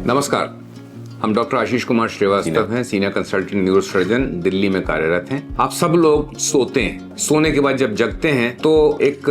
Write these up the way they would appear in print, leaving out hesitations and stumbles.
नमस्कार, हम डॉक्टर आशीष कुमार श्रीवास्तव हैं, senior consultant neuro surgeon, Delhi में कार्यरत हैं। आप सब लोग सोते हैं, सोने के बाद जब जगते हैं तो एक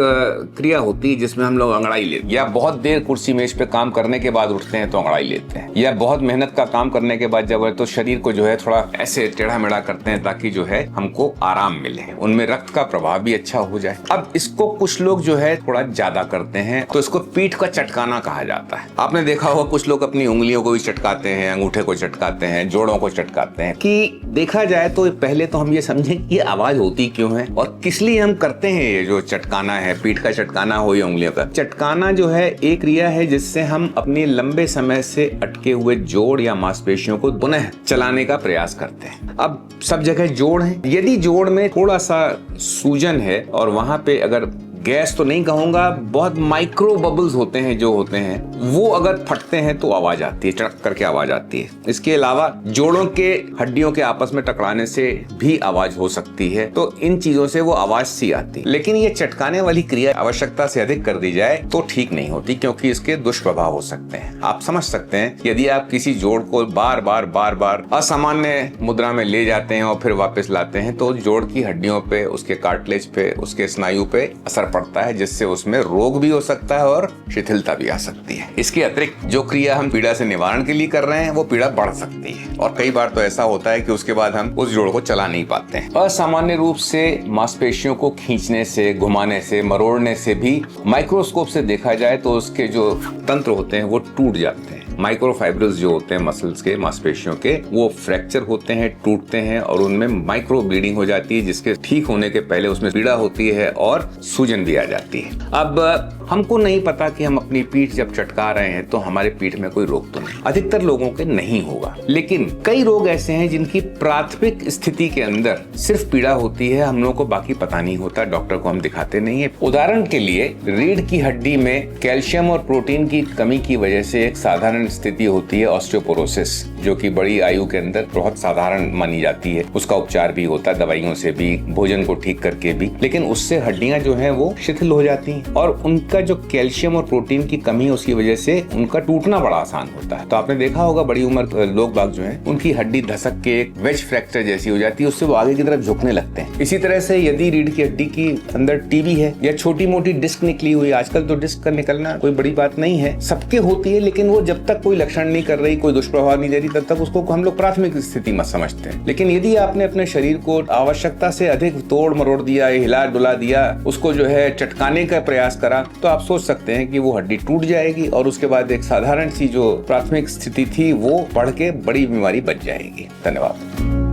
क्रिया होती है जिसमें हम लोग अंगड़ाई लेते हैं, या बहुत देर कुर्सी मेज पे काम करने के बाद उठते हैं तो अंगड़ाई लेते हैं, या बहुत मेहनत का काम करने के बाद जब है तो शरीर को जो है थोड़ा ऐसे टेढ़ा मेढ़ा करते हैं ताकि जो है हमको आराम मिले, उनमें रक्त का प्रभाव भी अच्छा हो जाए। अब इसको कुछ लोग जो है थोड़ा ज्यादा करते हैं तो इसको पीठ का चटकाना कहा जाता है। आपने देखा होगा कुछ लोग अपनी उंगलियों को भी चटकाते हैं, अंगूठे को चटकाते हैं, जोड़ों को चटकाते हैं। कि देखा जाए तो पहले तो हम ये समझें कि ये आवाज होती क्यों है और किस लिए हम करते हैं। ये जो चटकाना है, पीठ का चटकाना हो या उंगलियों का चटकाना, जो है एक क्रिया है जिससे हम अपने लंबे समय से अटके हुए जोड़ या मांसपेशियों को पुनः चलाने का प्रयास करते हैं। अब सब जगह जोड़ है, यदि जोड़ में थोड़ा सा सूजन है और वहां पे अगर गैस तो नहीं कहूंगा, बहुत माइक्रो बबल्स होते हैं जो होते हैं, वो अगर फटते हैं तो आवाज आती है, चड़क करके आवाज आती है। इसके अलावा जोड़ों के हड्डियों के आपस में टकराने से भी आवाज हो सकती है, तो इन चीजों से वो आवाज सी आती है। लेकिन ये चटकाने वाली क्रिया आवश्यकता से अधिक कर दी जाए तो ठीक नहीं होती, क्योंकि इसके दुष्प्रभाव हो सकते हैं। आप समझ सकते हैं, यदि आप किसी जोड़ को बार बार असामान्य मुद्रा में ले जाते हैं और फिर वापस लाते हैं तो जोड़ की हड्डियों पे, उसके कार्टिलेज पे, उसके स्नायु पे असर पड़ता है, जिससे उसमें रोग भी हो सकता है और शिथिलता भी आ सकती है। इसके अतिरिक्त जो क्रिया हम पीड़ा से निवारण के लिए कर रहे हैं वो पीड़ा बढ़ सकती है, और कई बार तो ऐसा होता है कि उसके बाद हम उस जोड़ को चला नहीं पाते हैं। असामान्य रूप से मांसपेशियों को खींचने से, घुमाने से, मरोड़ने से भी माइक्रोस्कोप से देखा जाए तो उसके जो तंत्र होते हैं वो टूट जाते हैं। माइक्रोफाइब्रिल्स जो होते हैं मसल्स के, मांसपेशियों के, वो फ्रैक्चर होते हैं, टूटते हैं और उनमें माइक्रो ब्लीडिंग हो जाती है, जिसके ठीक होने के पहले उसमें पीड़ा होती है और सूजन भी आ जाती है। अब हमको नहीं पता कि हम अपनी पीठ जब चटका रहे हैं तो हमारे पीठ में कोई रोग तो नहीं, अधिकतर लोगों के नहीं होगा, लेकिन कई रोग ऐसे हैं जिनकी प्राथमिक स्थिति के अंदर सिर्फ पीड़ा होती है, हम लोगों को बाकी पता नहीं होता, डॉक्टर को हम दिखाते नहीं है। उदाहरण के लिए रीढ़ की हड्डी में कैल्शियम और प्रोटीन की कमी की वजह से एक साधारण स्थिति होती है ऑस्टियोपोरोसिस, जो कि बड़ी आयु के अंदर बहुत साधारण मानी जाती है। उसका उपचार भी होता है दवाइयों से भी, भोजन को ठीक करके भी, लेकिन उससे हड्डियां जो हैं वो शिथिल हो जाती हैं और उनका जो कैल्शियम और प्रोटीन की कमी है उसकी वजह से उनका टूटना बड़ा आसान होता है। तो आपने देखा होगा बड़ी उम्र लोग बाग जो हैं उनकी हड्डी धसक के एक वेज फ्रैक्चर जैसी हो जाती है, उससे वो आगे की तरफ झुकने लगते हैं। इसी तरह से यदि रीढ़ की हड्डी की अंदर टीबी है या छोटी मोटी डिस्क निकली हुई, आजकल तो डिस्क का निकलना कोई बड़ी बात नहीं है, सबके होती है, लेकिन वो जब तक कोई लक्षण नहीं कर रही, कोई दुष्प्रभाव नहीं दे रही, तब तक उसको हम लोग प्राथमिक स्थिति मत समझते हैं। लेकिन यदि आपने अपने शरीर को आवश्यकता से अधिक तोड़ मरोड़ दिया, हिला डुला दिया, उसको जो है चटकाने का प्रयास करा, तो आप सोच सकते हैं कि वो हड्डी टूट जाएगी और उसके बाद एक साधारण सी जो प्राथमिक स्थिति थी वो बढ़ के बड़ी बीमारी बच जाएगी। धन्यवाद।